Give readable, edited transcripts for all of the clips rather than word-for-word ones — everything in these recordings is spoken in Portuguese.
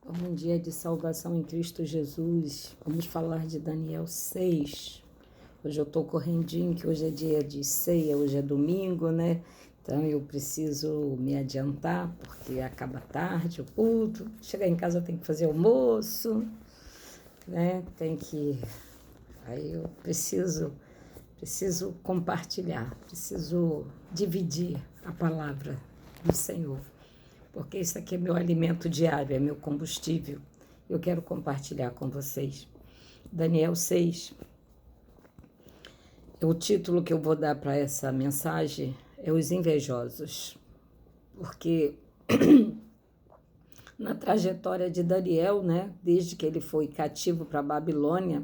Um dia de salvação em Cristo Jesus. Vamos falar de Daniel 6. Hoje eu estou correndinho, que hoje é dia de ceia, hoje é domingo, né? Então eu preciso me adiantar, porque acaba tarde o culto. Chegar em casa tem que fazer almoço, né? Aí eu preciso compartilhar, preciso dividir a palavra do Senhor. Porque isso aqui é meu alimento diário, é meu combustível. Eu quero compartilhar com vocês. Daniel 6. O título que eu vou dar para essa mensagem é Os Invejosos. Porque na trajetória de Daniel, né, desde que ele foi cativo para a Babilônia,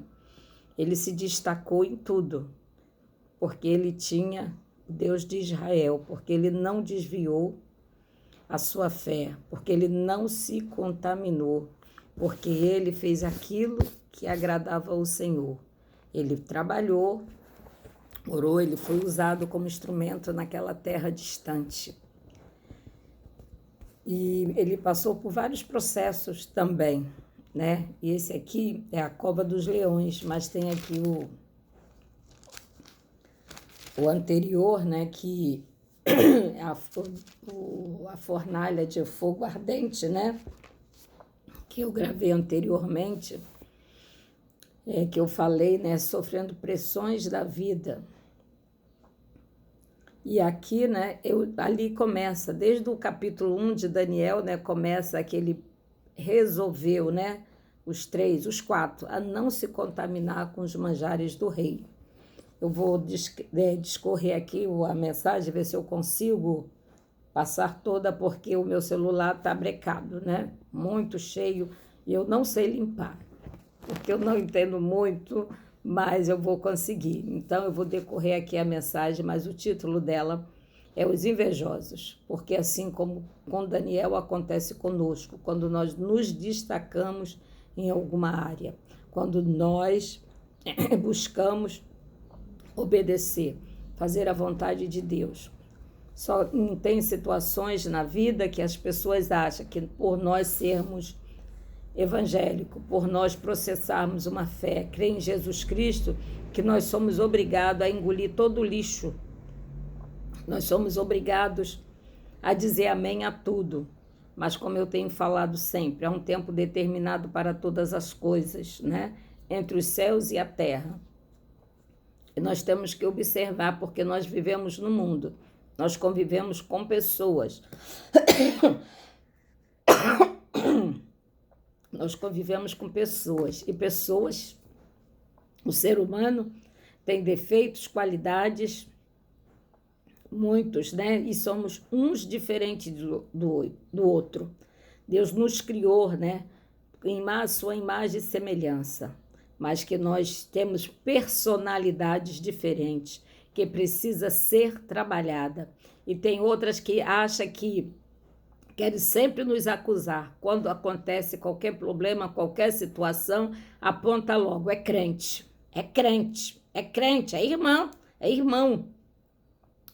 ele se destacou em tudo. Porque ele tinha o Deus de Israel, porque ele não desviou a sua fé, porque ele não se contaminou, porque ele fez aquilo que agradava ao Senhor. Ele trabalhou, orou, ele foi usado como instrumento naquela terra distante. E ele passou por vários processos também, né? E esse aqui é a cova dos leões, mas tem aqui o anterior, né, que a fornalha de fogo ardente, né, que eu gravei anteriormente, que eu falei, né, sofrendo pressões da vida. E aqui, né, ali começa, desde o capítulo 1 de Daniel, né, começa que ele resolveu, né, os quatro, a não se contaminar com os manjares do rei. Eu vou discorrer aqui a mensagem, ver se eu consigo passar toda, porque o meu celular está brecado, né? Muito cheio, e eu não sei limpar, porque eu não entendo muito, mas eu vou conseguir. Então, eu vou decorrer aqui a mensagem, mas o título dela é Os Invejosos, porque assim como com Daniel acontece conosco, quando nós nos destacamos em alguma área, quando nós buscamos obedecer, fazer a vontade de Deus. Só tem situações na vida que as pessoas acham que por nós sermos evangélicos, por nós processarmos uma fé, crer em Jesus Cristo, que nós somos obrigados a engolir todo o lixo. Nós somos obrigados a dizer amém a tudo. Mas como eu tenho falado sempre, há um tempo determinado para todas as coisas, né? Entre os céus e a terra. E nós temos que observar, porque nós vivemos no mundo, nós convivemos com pessoas. Nós convivemos com pessoas, e pessoas, o ser humano tem defeitos, qualidades, muitos, né? E somos uns diferentes do outro. Deus nos criou, né? Em sua imagem e semelhança, mas que nós temos personalidades diferentes, que precisa ser trabalhada. E tem outras que acham que querem sempre nos acusar. Quando acontece qualquer problema, qualquer situação, aponta logo, é crente, é crente, é crente, é irmão,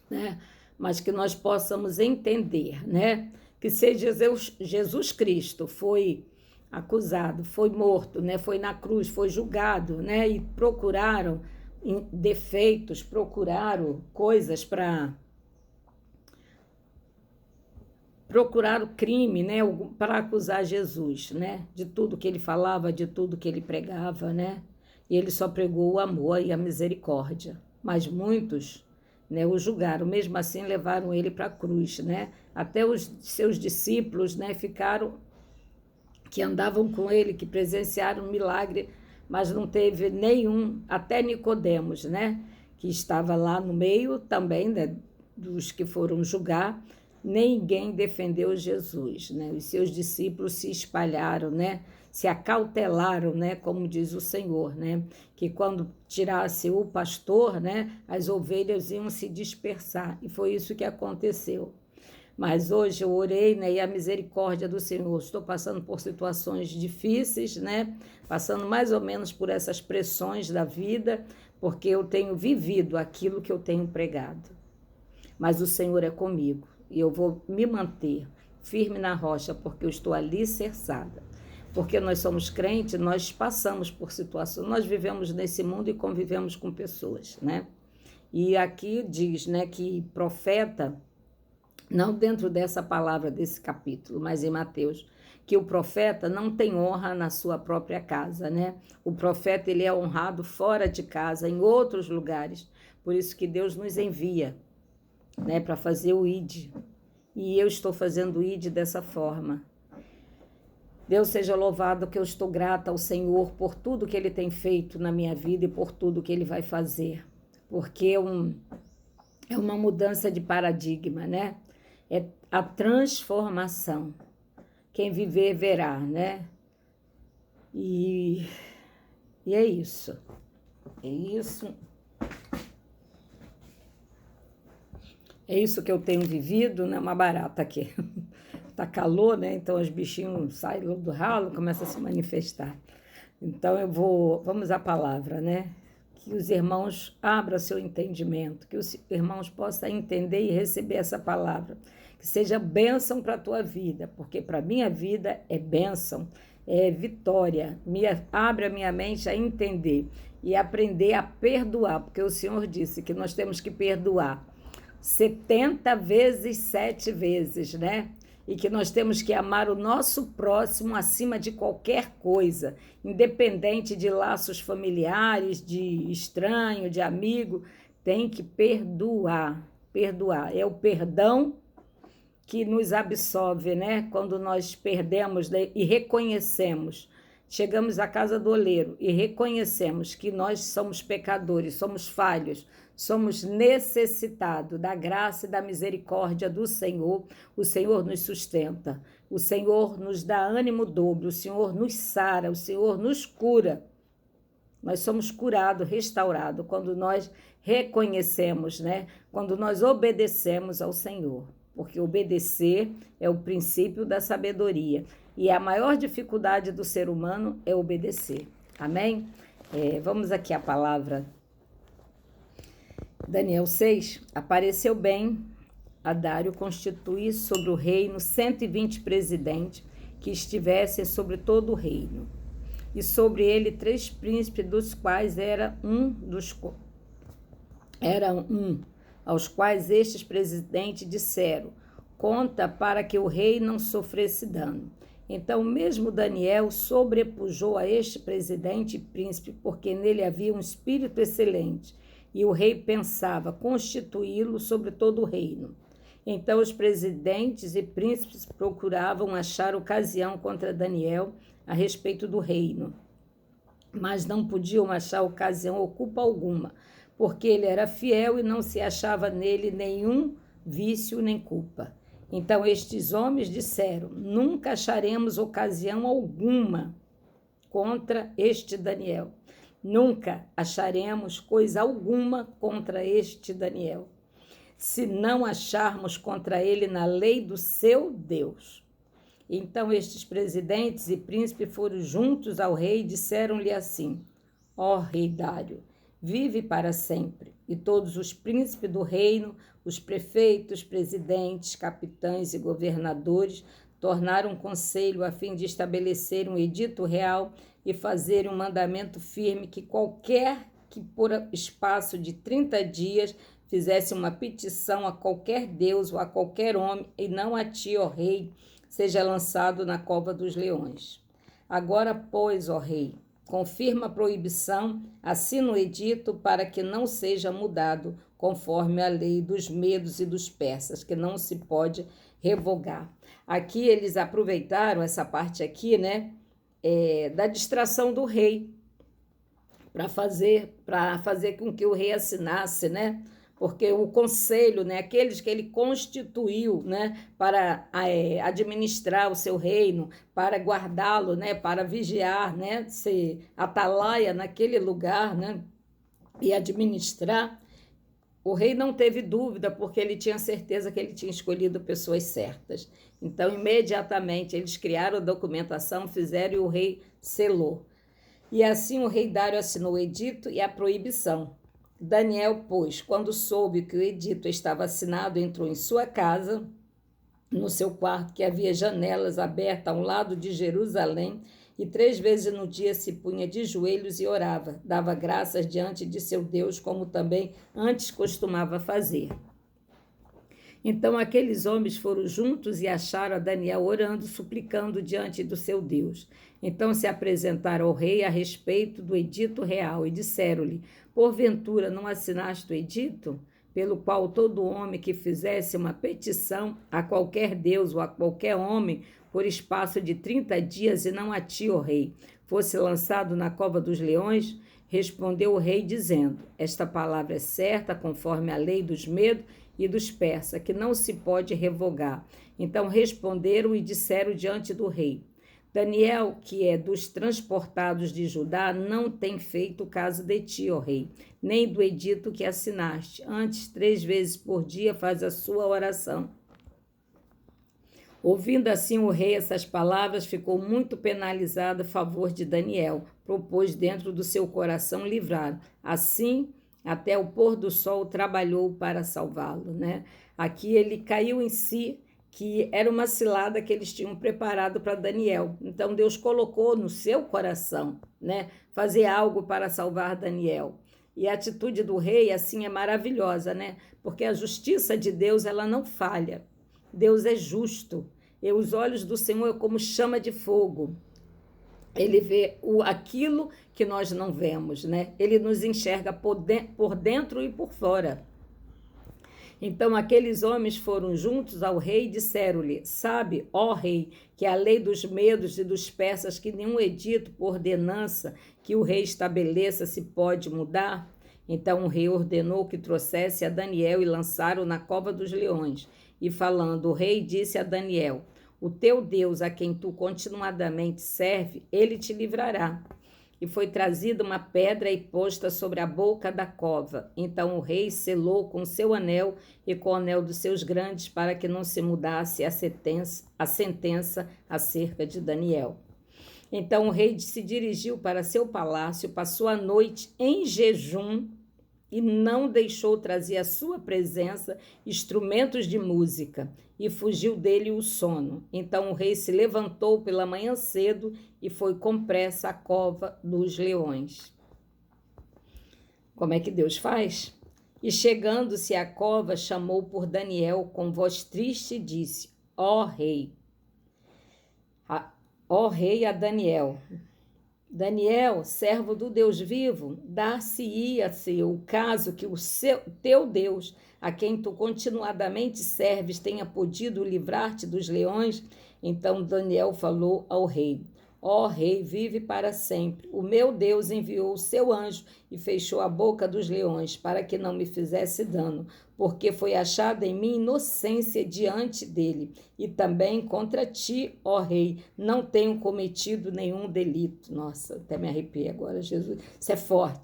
né? Mas que nós possamos entender, né? Que se Jesus Cristo foi acusado, foi morto, né? Foi na cruz, foi julgado, né? E procuraram defeitos, procuraram coisas procuraram crime, né? Para acusar Jesus, né? De tudo que ele falava, de tudo que ele pregava, né? E ele só pregou o amor e a misericórdia. Mas muitos, né, o julgaram, mesmo assim levaram ele para a cruz, né? Até os seus discípulos, né, que andavam com ele, que presenciaram um milagre, mas não teve nenhum, até Nicodemos, né, que estava lá no meio também, né, dos que foram julgar, ninguém defendeu Jesus, né? Os seus discípulos se espalharam, né? Se acautelaram, né? Como diz o Senhor, né? Que quando tirasse o pastor, né? As ovelhas iam se dispersar, e foi isso que aconteceu. Mas hoje eu orei, né, e a misericórdia do Senhor. Estou passando por situações difíceis, né? Passando mais ou menos por essas pressões da vida, porque eu tenho vivido aquilo que eu tenho pregado. Mas o Senhor é comigo, e eu vou me manter firme na rocha, porque eu estou alicerçada. porque nós somos crentes, nós passamos por situações, nós vivemos nesse mundo e convivemos com pessoas, né? E aqui diz, né, que profeta, não dentro dessa palavra, desse capítulo, mas em Mateus, que o profeta não tem honra na sua própria casa, né? O profeta, ele é honrado fora de casa, em outros lugares. Por isso que Deus nos envia, né, para fazer o ID. E eu estou fazendo o ID dessa forma. Deus seja louvado, que eu estou grata ao Senhor por tudo que Ele tem feito na minha vida e por tudo que Ele vai fazer. Porque é uma mudança de paradigma, né? É a transformação. Quem viver, verá, né? E é isso. É isso. É isso que eu tenho vivido, né? Uma barata aqui. Tá calor, né? Então os bichinhos saem do ralo, começam a se manifestar. Então vamos à palavra, né? Que os irmãos abram seu entendimento, que os irmãos possam entender e receber essa palavra. Que seja bênção para a tua vida, porque para a minha vida é bênção, é vitória. Abre a minha mente a entender e aprender a perdoar, porque o Senhor disse que nós temos que perdoar 70 vezes, 7 vezes, né? E que nós temos que amar o nosso próximo acima de qualquer coisa, independente de laços familiares, de estranho, de amigo, tem que perdoar. Perdoar é o perdão que nos absolve, né? Quando nós perdemos, né, e reconhecemos, chegamos à casa do oleiro e reconhecemos que nós somos pecadores, somos falhos, somos necessitados da graça e da misericórdia do Senhor. O Senhor nos sustenta, o Senhor nos dá ânimo dobro, o Senhor nos sara, o Senhor nos cura. Nós somos curados, restaurados, quando nós reconhecemos, né? Quando nós obedecemos ao Senhor. Porque obedecer é o princípio da sabedoria. E a maior dificuldade do ser humano é obedecer. Amém? Vamos aqui à palavra. Daniel 6. Apareceu bem a Dário constituir sobre o reino 120 presidentes que estivessem sobre todo o reino. E sobre ele 3 príncipes, dos quais era um aos quais estes presidentes disseram: conta para que o rei não sofresse dano. Então mesmo Daniel sobrepujou a este presidente e príncipe, porque nele havia um espírito excelente, e o rei pensava constituí-lo sobre todo o reino. Então os presidentes e príncipes procuravam achar ocasião contra Daniel a respeito do reino, mas não podiam achar ocasião ou culpa alguma, porque ele era fiel e não se achava nele nenhum vício nem culpa. Então estes homens disseram: nunca acharemos ocasião alguma contra este Daniel. Nunca acharemos coisa alguma contra este Daniel, se não acharmos contra ele na lei do seu Deus. Então estes presidentes e príncipes foram juntos ao rei e disseram-lhe assim: ó rei Dário, vive para sempre. E todos os príncipes do reino, os prefeitos, presidentes, capitães e governadores tornaram um conselho a fim de estabelecer um edito real e fazer um mandamento firme que qualquer que por espaço de 30 dias fizesse uma petição a qualquer deus ou a qualquer homem, e não a ti, ó rei, seja lançado na cova dos leões. Agora, pois, ó rei, confirma a proibição, assina o edito para que não seja mudado conforme a lei dos medos e dos persas, que não se pode revogar. Aqui eles aproveitaram essa parte aqui, né, da distração do rei, para fazer com que o rei assinasse, né, porque o conselho, né, aqueles que ele constituiu, né, para administrar o seu reino, para guardá-lo, né, para vigiar, né, ser atalaia naquele lugar, né, e administrar, o rei não teve dúvida, porque ele tinha certeza que ele tinha escolhido pessoas certas. Então, imediatamente, eles criaram a documentação, fizeram e o rei selou. E assim o rei Dário assinou o edito e a proibição. Daniel, pois, quando soube que o edito estava assinado, entrou em sua casa, no seu quarto, que havia janelas abertas ao lado de Jerusalém, e 3 vezes no dia se punha de joelhos e orava, dava graças diante de seu Deus, como também antes costumava fazer. Então aqueles homens foram juntos e acharam a Daniel orando, suplicando diante do seu Deus. Então se apresentaram ao rei a respeito do edito real e disseram-lhe: porventura não assinaste o edito, pelo qual todo homem que fizesse uma petição a qualquer Deus ou a qualquer homem, por espaço de 30 dias, e não a ti, ó rei, fosse lançado na cova dos leões? Respondeu o rei, dizendo: esta palavra é certa, conforme a lei dos medos e dos persas, que não se pode revogar. Então responderam e disseram diante do rei: Daniel, que é dos transportados de Judá, não tem feito caso de ti, ó rei, nem do edito que assinaste. Antes, 3 vezes por dia faz a sua oração. Ouvindo assim o rei essas palavras, ficou muito penalizado a favor de Daniel, propôs dentro do seu coração livrar. Assim, até o pôr do sol, trabalhou para salvá-lo, né? Aqui ele caiu em si, que era uma cilada que eles tinham preparado para Daniel. Então Deus colocou no seu coração, né, fazer algo para salvar Daniel. E a atitude do rei, assim, é maravilhosa, né? Porque a justiça de Deus, ela não falha. Deus é justo. E os olhos do Senhor é como chama de fogo. Ele vê aquilo que nós não vemos, né? Ele nos enxerga por dentro e por fora. Então aqueles homens foram juntos ao rei e disseram-lhe: sabe, ó rei, que a lei dos medos e dos persas, que nenhum edito por ordenança que o rei estabeleça se pode mudar? Então o rei ordenou que trouxesse a Daniel e lançaram na cova dos leões. E falando, o rei disse a Daniel: o teu Deus, a quem tu continuadamente serve, ele te livrará. E foi trazida uma pedra e posta sobre a boca da cova. Então o rei selou com seu anel e com o anel dos seus grandes, para que não se mudasse a sentença acerca de Daniel. Então o rei se dirigiu para seu palácio, passou a noite em jejum e não deixou trazer à sua presença instrumentos de música, e fugiu dele o sono. Então o rei se levantou pela manhã cedo e foi com pressa à cova dos leões. Como é que Deus faz? E chegando-se à cova, chamou por Daniel com voz triste e disse: ó rei a Daniel, Daniel, servo do Deus vivo, dar-se-ia-se o caso que teu Deus, a quem tu continuadamente serves, tenha podido livrar-te dos leões? Então Daniel falou ao rei: ó rei, vive para sempre. O meu Deus enviou o seu anjo e fechou a boca dos leões, para que não me fizesse dano, porque foi achada em mim inocência diante dele. E também contra ti, ó rei, não tenho cometido nenhum delito. Nossa, até me arrepiei agora, Jesus.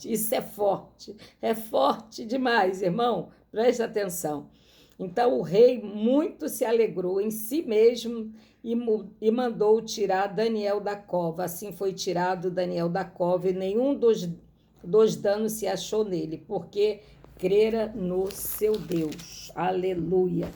Isso é forte demais, irmão. Preste atenção. Então o rei muito se alegrou em si mesmo e mandou tirar Daniel da cova. Assim foi tirado Daniel da cova, e nenhum dos danos se achou nele, porque crera no seu Deus. Aleluia.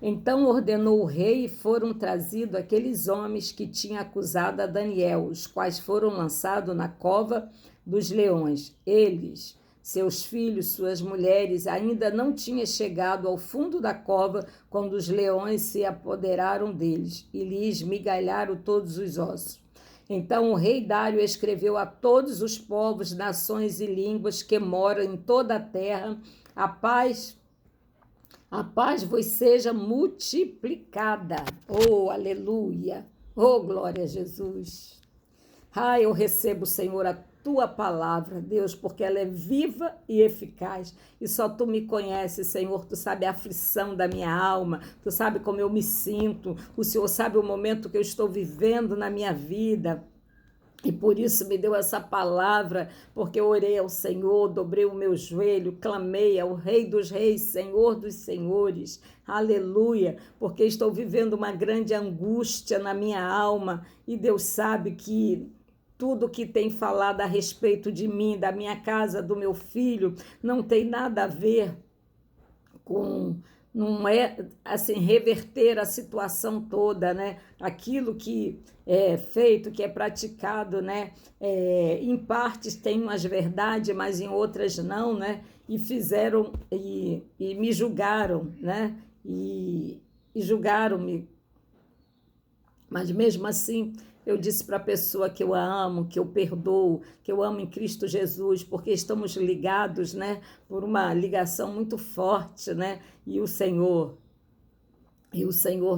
Então ordenou o rei, e foram trazidos aqueles homens que tinham acusado a Daniel, os quais foram lançados na cova dos leões. Eles, seus filhos, suas mulheres, ainda não tinham chegado ao fundo da cova quando os leões se apoderaram deles e lhes esmigalharam todos os ossos. Então o rei Dário escreveu a todos os povos, nações e línguas que moram em toda a terra: a paz vos seja multiplicada. Oh, aleluia! Oh, glória a Jesus! Eu recebo, Senhor, a tua palavra, Deus, porque ela é viva e eficaz. E só tu me conheces, Senhor. Tu sabe a aflição da minha alma. Tu sabe como eu me sinto. O Senhor sabe o momento que eu estou vivendo na minha vida. E por isso me deu essa palavra, porque eu orei ao Senhor, dobrei o meu joelho, clamei ao Rei dos Reis, Senhor dos Senhores, aleluia, porque estou vivendo uma grande angústia na minha alma, e Deus sabe que tudo que tem falado a respeito de mim, da minha casa, do meu filho, não tem nada a ver com não é assim reverter a situação toda, né? Aquilo que é feito, que é praticado, né? Em partes tem umas verdades, mas em outras não, né? E fizeram e me julgaram, né? E julgaram-me, mas mesmo assim, eu disse para a pessoa que eu a amo, que eu perdoo, que eu amo em Cristo Jesus, porque estamos ligados, né, por uma ligação muito forte, né? E o Senhor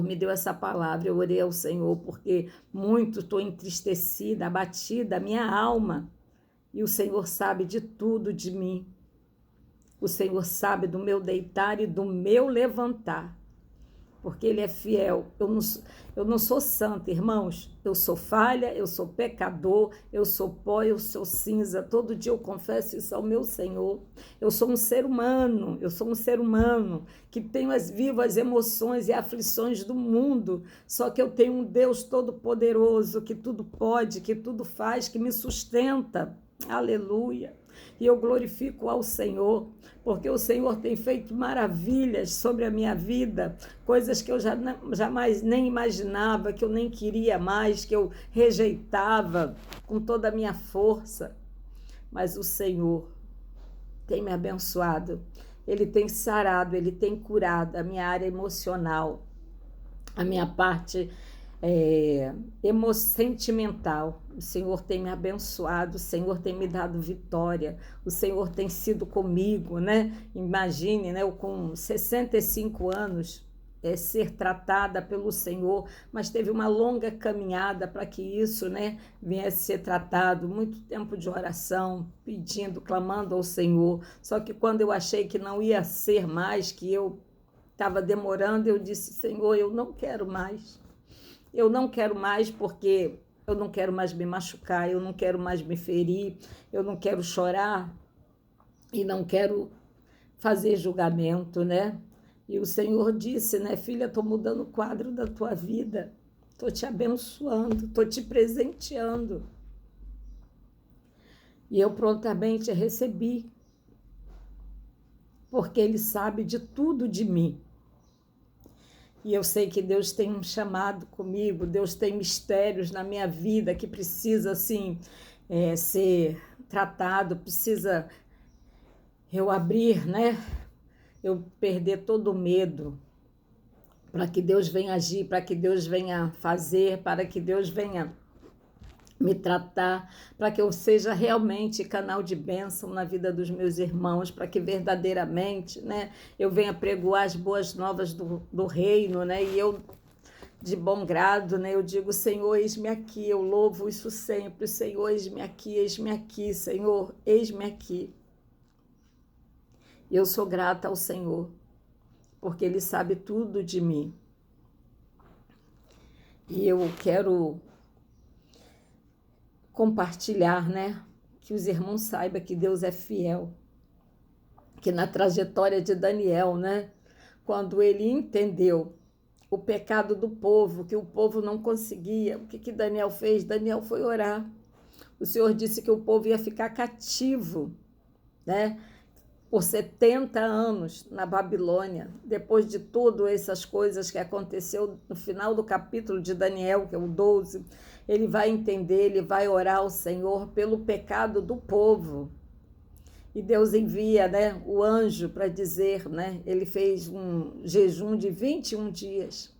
me deu essa palavra. Eu orei ao Senhor porque muito estou entristecida, abatida, a minha alma. E o Senhor sabe de tudo de mim. O Senhor sabe do meu deitar e do meu levantar, porque Ele é fiel. Eu não sou santa, irmãos. Eu sou falha, eu sou pecador, eu sou pó, eu sou cinza. Todo dia eu confesso isso ao meu Senhor. Eu sou um ser humano que tenho as vivas emoções e aflições do mundo, só que eu tenho um Deus todo-poderoso, que tudo pode, que tudo faz, que me sustenta. Aleluia. E eu glorifico ao Senhor, porque o Senhor tem feito maravilhas sobre a minha vida, coisas que eu jamais nem imaginava, que eu nem queria mais, que eu rejeitava com toda a minha força. Mas o Senhor tem me abençoado, Ele tem sarado, Ele tem curado a minha área emocional, a minha parte sentimental. O Senhor tem me abençoado, o Senhor tem me dado vitória, o Senhor tem sido comigo, né? Imagine, né? Eu com 65 anos ser tratada pelo Senhor, mas teve uma longa caminhada para que isso, né, viesse ser tratado, muito tempo de oração, pedindo, clamando ao Senhor. Só que quando eu achei que não ia ser mais, que eu estava demorando, eu disse: Senhor, eu não quero mais. Eu não quero mais, porque eu não quero mais me machucar, eu não quero mais me ferir, eu não quero chorar e não quero fazer julgamento, né? E o Senhor disse, né, filha, estou mudando o quadro da tua vida, estou te abençoando, estou te presenteando. E eu prontamente recebi, porque Ele sabe de tudo de mim. E eu sei que Deus tem um chamado comigo, Deus tem mistérios na minha vida que precisa, assim, ser tratado, precisa eu abrir, né? Eu perder todo o medo, para que Deus venha agir, para que Deus venha fazer, para que Deus venha me tratar, para que eu seja realmente canal de bênção na vida dos meus irmãos, para que verdadeiramente, né, eu venha pregoar as boas novas do reino, né, e eu, de bom grado, né, eu digo: Senhor, eis-me aqui. Eu louvo isso sempre: Senhor, eis-me aqui, Senhor, eis-me aqui. E eu sou grata ao Senhor, porque Ele sabe tudo de mim. E eu quero compartilhar, né? Que os irmãos saibam que Deus é fiel. Que na trajetória de Daniel, né? Quando ele entendeu o pecado do povo, que o povo não conseguia, o que Daniel fez? Daniel foi orar. O Senhor disse que o povo ia ficar cativo, né? Por 70 anos na Babilônia, depois de todas essas coisas que aconteceu no final do capítulo de Daniel, que é o 12, ele vai entender, ele vai orar ao Senhor pelo pecado do povo. E Deus envia, né, o anjo para dizer, né, ele fez um jejum de 21 dias.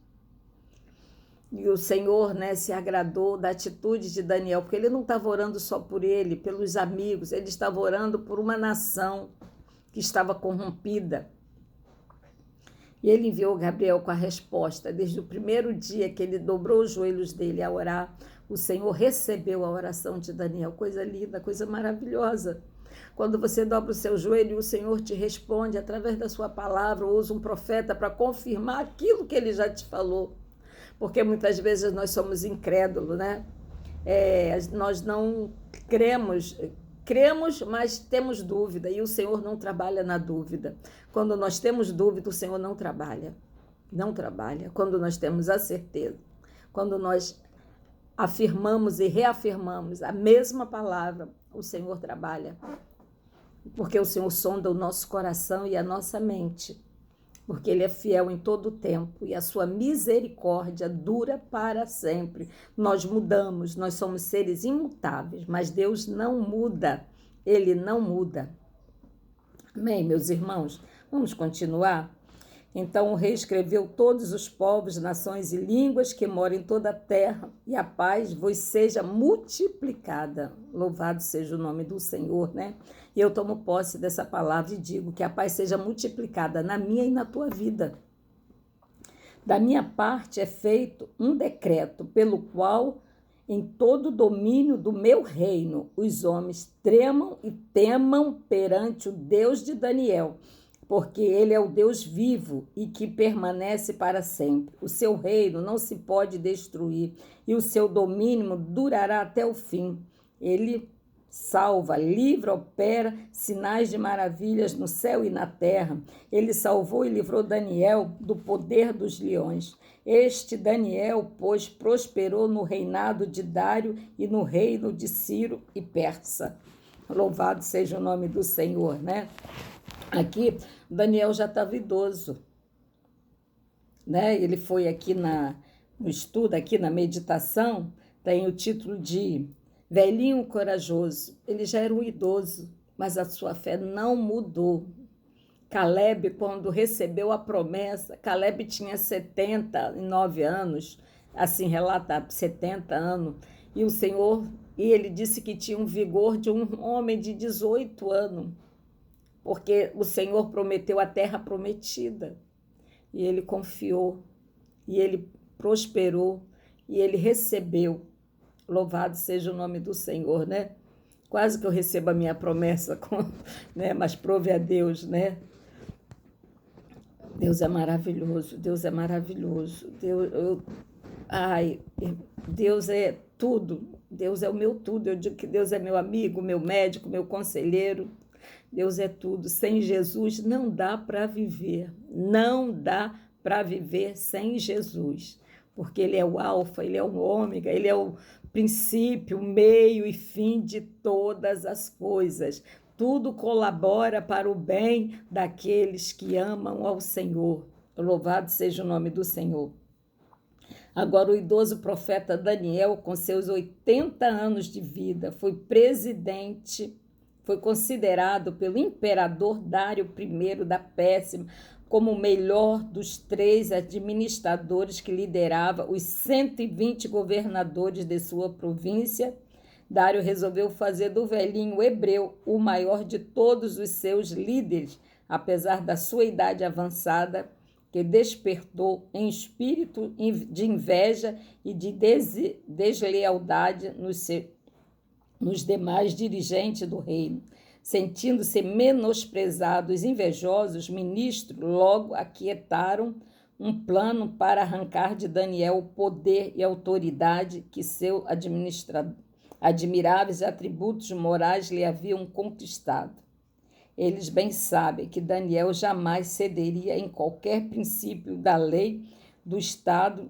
E o Senhor, né, se agradou da atitude de Daniel, porque ele não estava orando só por ele, pelos amigos, ele estava orando por uma nação que estava corrompida. E ele enviou Gabriel com a resposta. Desde o primeiro dia que ele dobrou os joelhos dele a orar, o Senhor recebeu a oração de Daniel. Coisa linda, coisa maravilhosa. Quando você dobra o seu joelho, o Senhor te responde através da sua palavra, ou usa um profeta para confirmar aquilo que ele já te falou. Porque muitas vezes nós somos incrédulos, né? Nós não cremos, mas temos dúvida, e o Senhor não trabalha na dúvida. Quando nós temos dúvida, o Senhor não trabalha. Não trabalha. Quando nós temos a certeza, quando nós afirmamos e reafirmamos a mesma palavra, o Senhor trabalha. Porque o Senhor sonda o nosso coração e a nossa mente, porque Ele é fiel em todo o tempo e a sua misericórdia dura para sempre. Nós mudamos, nós somos seres imutáveis, mas Deus não muda, Ele não muda. Amém, meus irmãos? Vamos continuar? Então o rei escreveu todos os povos, nações e línguas que moram em toda a terra, e a paz vos seja multiplicada. Louvado seja o nome do Senhor, né? E eu tomo posse dessa palavra e digo que a paz seja multiplicada na minha e na tua vida. Da minha parte é feito um decreto pelo qual, em todo o domínio do meu reino, os homens tremam e temam perante o Deus de Daniel, porque ele é o Deus vivo e que permanece para sempre. O seu reino não se pode destruir e o seu domínio durará até o fim. Ele salva, livra, opera sinais de maravilhas no céu e na terra. Ele salvou e livrou Daniel do poder dos leões. Este Daniel, pois, prosperou no reinado de Dário e no reino de Ciro e Persa. Louvado seja o nome do Senhor, né? Aqui, Daniel já estava idoso, né? Ele foi aqui no estudo, aqui na meditação, tem o título de Velhinho Corajoso. Ele já era um idoso, mas a sua fé não mudou. Caleb, quando recebeu a promessa, Caleb tinha 79 anos, assim relata 70 anos, e o Senhor, e ele disse que tinha um vigor de um homem de 18 anos, porque o Senhor prometeu a terra prometida, e ele confiou, e ele prosperou, e ele recebeu. Louvado seja o nome do Senhor, né? Quase que eu recebo a minha promessa, né? Mas prove a Deus, né? Deus é maravilhoso, Deus é maravilhoso. Deus é tudo, Deus é o meu tudo. Eu digo que Deus é meu amigo, meu médico, meu conselheiro. Deus é tudo. Sem Jesus não dá para viver, não dá para viver sem Jesus, porque Ele é o alfa, Ele é o ômega, Ele é o princípio, meio e fim de todas as coisas. Tudo colabora para o bem daqueles que amam ao Senhor. Louvado seja o nome do Senhor. Agora, o idoso profeta Daniel, com seus 80 anos de vida, foi considerado pelo imperador Dário I da Pérsia como o melhor dos 3 administradores que liderava os 120 governadores de sua província. Dário resolveu fazer do velhinho hebreu o maior de todos os seus líderes, apesar da sua idade avançada, que despertou em espírito de inveja e de deslealdade nos demais dirigentes do reino. Sentindo-se menosprezados, invejosos, ministros logo aquietaram um plano para arrancar de Daniel o poder e autoridade que seus admiráveis atributos morais lhe haviam conquistado. Eles bem sabem que Daniel jamais cederia em qualquer princípio da lei do Estado,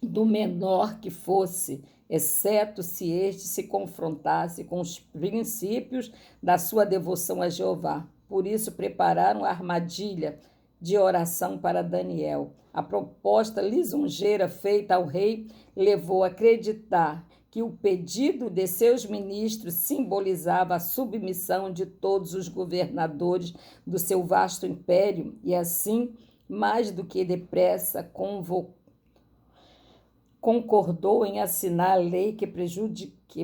do menor que fosse, exceto se este se confrontasse com os princípios da sua devoção a Jeová. Por isso prepararam a armadilha de oração para Daniel. A proposta lisonjeira feita ao rei levou a acreditar que o pedido de seus ministros simbolizava a submissão de todos os governadores do seu vasto império e, assim, mais do que depressa, concordou em assinar a lei que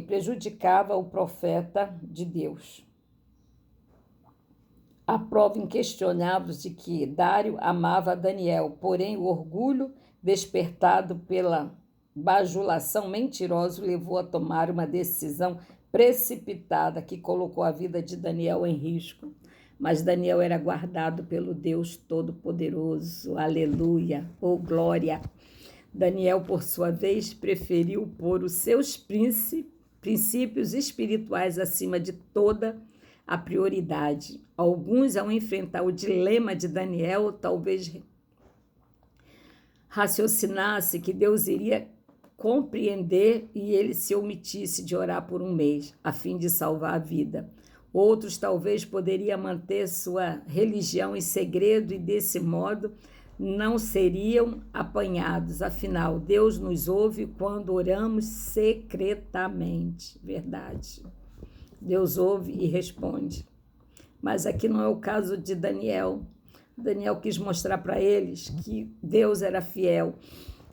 prejudicava o profeta de Deus. A prova inquestionável de que Dário amava Daniel, porém o orgulho despertado pela bajulação mentirosa o levou a tomar uma decisão precipitada que colocou a vida de Daniel em risco. Mas Daniel era guardado pelo Deus Todo-Poderoso. Aleluia! Oh, glória! Daniel, por sua vez, preferiu pôr os seus princípios espirituais acima de toda a prioridade. Alguns, ao enfrentar o dilema de Daniel, talvez raciocinasse que Deus iria compreender e ele se omitisse de orar por um mês, a fim de salvar a vida. Outros talvez poderiam manter sua religião em segredo e desse modo não seriam apanhados. Afinal, Deus nos ouve quando oramos secretamente. Verdade. Deus ouve e responde. Mas aqui não é o caso de Daniel. Daniel quis mostrar para eles que Deus era fiel,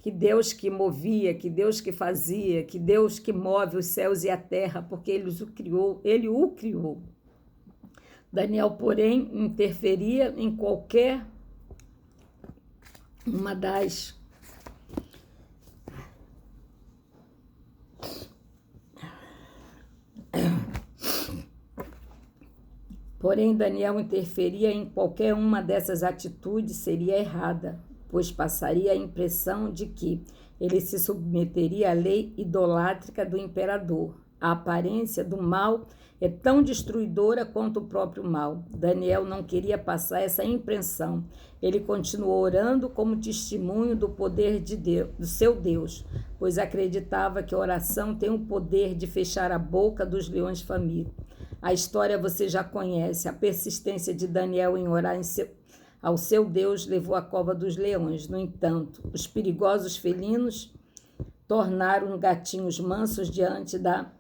que Deus que movia, que Deus que fazia, que Deus que move os céus e a terra, porque ele o criou. Daniel, porém, interferia em qualquer uma das dessas atitudes seria errada, pois passaria a impressão de que ele se submeteria à lei idolátrica do imperador. A aparência do mal é tão destruidora quanto o próprio mal. Daniel não queria passar essa impressão. Ele continuou orando como testemunho do poder de Deus, do seu Deus, pois acreditava que a oração tem o poder de fechar a boca dos leões famintos. A história você já conhece. A persistência de Daniel em orar ao seu Deus levou à cova dos leões. No entanto, os perigosos felinos tornaram gatinhos mansos diante da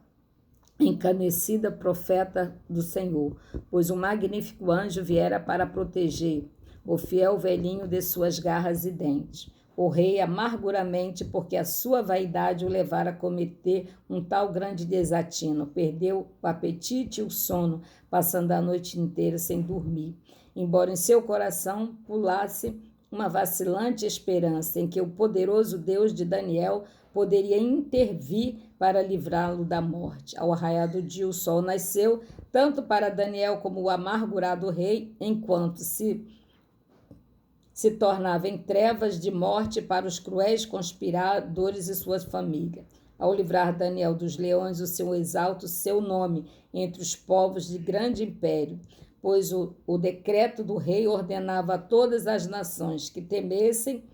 encanecida profeta do Senhor, pois um magnífico anjo viera para proteger o fiel velhinho de suas garras e dentes. O rei, amarguramente, porque a sua vaidade o levara a cometer um tal grande desatino, perdeu o apetite e o sono, passando a noite inteira sem dormir. Embora em seu coração pulasse uma vacilante esperança em que o poderoso Deus de Daniel poderia intervir para livrá-lo da morte. Ao raiar do dia, o sol nasceu, tanto para Daniel como o amargurado rei, enquanto se tornava em trevas de morte para os cruéis conspiradores e suas famílias. Ao livrar Daniel dos leões, o Senhor exalta o seu nome entre os povos de grande império, pois o decreto do rei ordenava a todas as nações que temessem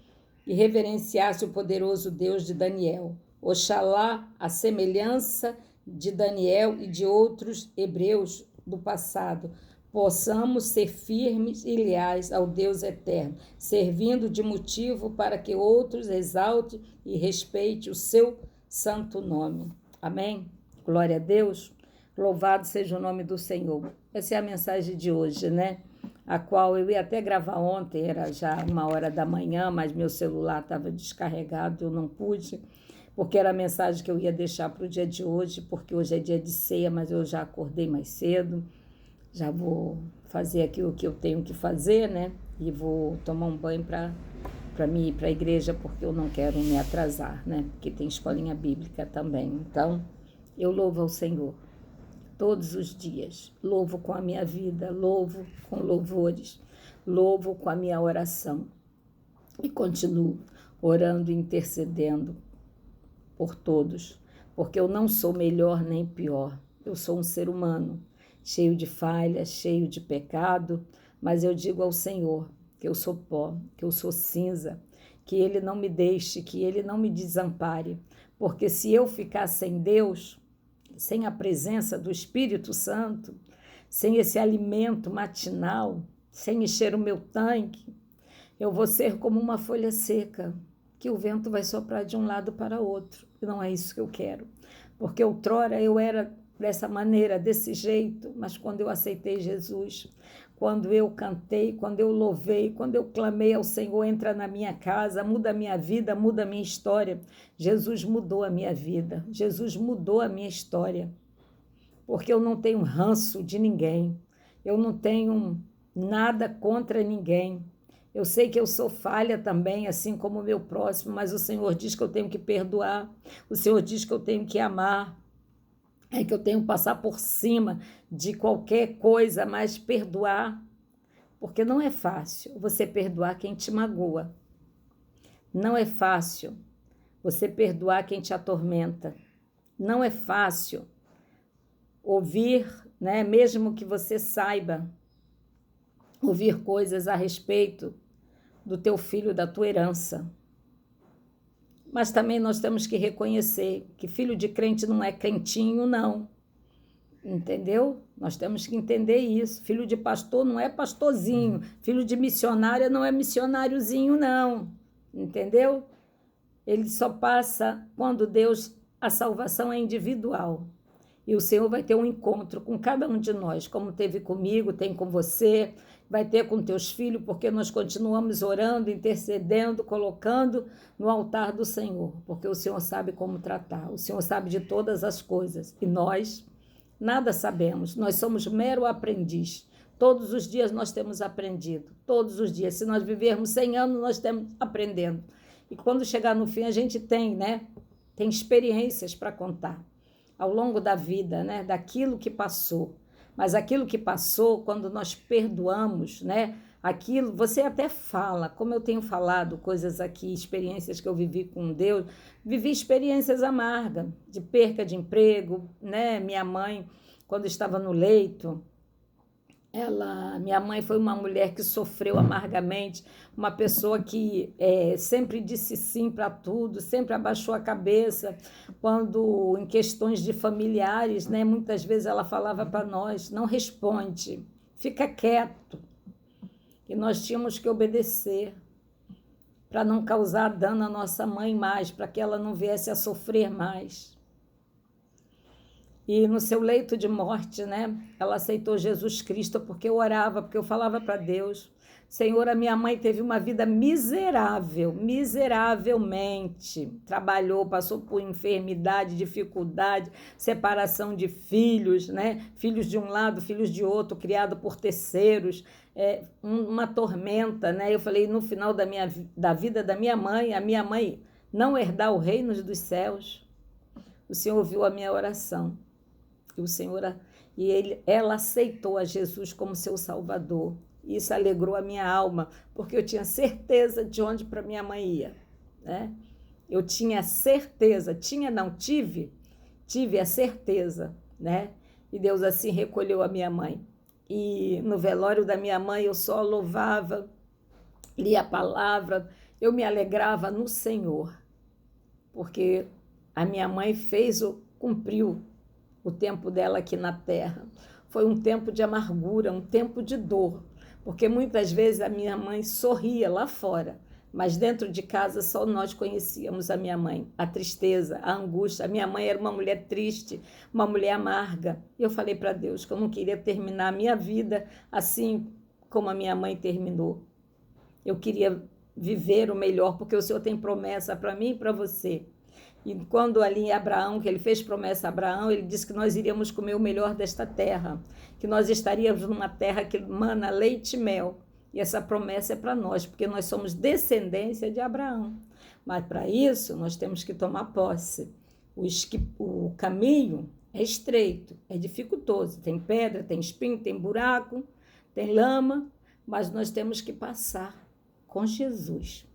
e reverenciassem o poderoso Deus de Daniel. Oxalá, a semelhança de Daniel e de outros hebreus do passado, possamos ser firmes e leais ao Deus eterno, servindo de motivo para que outros exaltem e respeitem o seu santo nome. Amém? Glória a Deus. Louvado seja o nome do Senhor. Essa é a mensagem de hoje, né? A qual eu ia até gravar ontem, era já 1h da manhã, mas meu celular estava descarregado, eu não pude, porque era a mensagem que eu ia deixar para o dia de hoje, porque hoje é dia de ceia, mas eu já acordei mais cedo, já vou fazer aqui o que eu tenho que fazer, né? E vou tomar um banho para mim ir para a igreja, porque eu não quero me atrasar, né? Porque tem escolinha bíblica também. Então, eu louvo ao Senhor todos os dias. Louvo com a minha vida, louvo com louvores, louvo com a minha oração. E continuo orando e intercedendo por todos, porque eu não sou melhor nem pior. Eu sou um ser humano, cheio de falhas, cheio de pecado, mas eu digo ao Senhor que eu sou pó, que eu sou cinza, que Ele não me deixe, que Ele não me desampare, porque se eu ficar sem Deus, sem a presença do Espírito Santo, sem esse alimento matinal, sem encher o meu tanque, eu vou ser como uma folha seca, que o vento vai soprar de um lado para outro. E não é isso que eu quero, porque outrora eu era dessa maneira, desse jeito, mas quando eu aceitei Jesus, quando eu cantei, quando eu louvei, quando eu clamei ao Senhor, entra na minha casa, muda a minha vida, muda a minha história. Jesus mudou a minha vida, Jesus mudou a minha história, porque eu não tenho ranço de ninguém, eu não tenho nada contra ninguém. Eu sei que eu sou falha também, assim como o meu próximo, mas o Senhor diz que eu tenho que perdoar, o Senhor diz que eu tenho que amar, é que eu tenho que passar por cima de qualquer coisa, mas perdoar, porque não é fácil você perdoar quem te magoa. Não é fácil você perdoar quem te atormenta. Não é fácil ouvir, né, mesmo que você saiba, ouvir coisas a respeito do teu filho, da tua herança. Mas também nós temos que reconhecer que filho de crente não é crentinho, não. Entendeu? Nós temos que entender isso. Filho de pastor não é pastorzinho. Filho de missionária não é missionáriozinho, não. Entendeu? Ele só passa quando a salvação é individual. E o Senhor vai ter um encontro com cada um de nós, como teve comigo, tem com você, vai ter com teus filhos, porque nós continuamos orando, intercedendo, colocando no altar do Senhor, porque o Senhor sabe como tratar, o Senhor sabe de todas as coisas. E nós nada sabemos, nós somos mero aprendiz. Todos os dias nós temos aprendido, todos os dias. Se nós vivermos 100 anos, nós estamos aprendendo. E quando chegar no fim, a gente tem, né? Tem experiências para contar ao longo da vida, né? Daquilo que passou. Mas aquilo que passou, quando nós perdoamos, né? Aquilo, você até fala, como eu tenho falado coisas aqui, experiências que eu vivi com Deus, vivi experiências amargas, de perca de emprego, né? Minha mãe, quando estava no leito, minha mãe foi uma mulher que sofreu amargamente, uma pessoa que sempre disse sim para tudo, sempre abaixou a cabeça, quando em questões de familiares, né, muitas vezes ela falava para nós, não responde, fica quieto, e nós tínhamos que obedecer, para não causar dano à nossa mãe mais, para que ela não viesse a sofrer mais. E no seu leito de morte, né, ela aceitou Jesus Cristo porque eu orava, porque eu falava para Deus, Senhor, a minha mãe teve uma vida miserável, miseravelmente. Trabalhou, passou por enfermidade, dificuldade, separação de filhos, né? Filhos de um lado, filhos de outro, criado por terceiros, uma tormenta, né? Eu falei, no final da vida da minha mãe, a minha mãe não herdar o reino dos céus. O Senhor ouviu a minha oração. Ela aceitou a Jesus como seu Salvador. Isso alegrou a minha alma, porque eu tinha certeza de onde para minha mãe ia, né? Eu tinha certeza, tive a certeza, né? E Deus assim recolheu a minha mãe. E no velório da minha mãe eu só louvava, lia a palavra, eu me alegrava no Senhor, porque a minha mãe cumpriu o tempo dela aqui na terra. Foi um tempo de amargura, um tempo de dor, porque muitas vezes a minha mãe sorria lá fora, mas dentro de casa só nós conhecíamos a minha mãe, a tristeza, a angústia. A minha mãe era uma mulher triste, uma mulher amarga. E eu falei para Deus que eu não queria terminar a minha vida assim como a minha mãe terminou. Eu queria viver o melhor, porque o Senhor tem promessa para mim e para você. E quando ali em Abraão, que ele fez promessa a Abraão, ele disse que nós iríamos comer o melhor desta terra, que nós estaríamos numa terra que mana leite e mel. E essa promessa é para nós, porque nós somos descendência de Abraão. Mas para isso, nós temos que tomar posse. O caminho é estreito, é dificultoso. Tem pedra, tem espinho, tem buraco, tem lama, mas nós temos que passar com Jesus.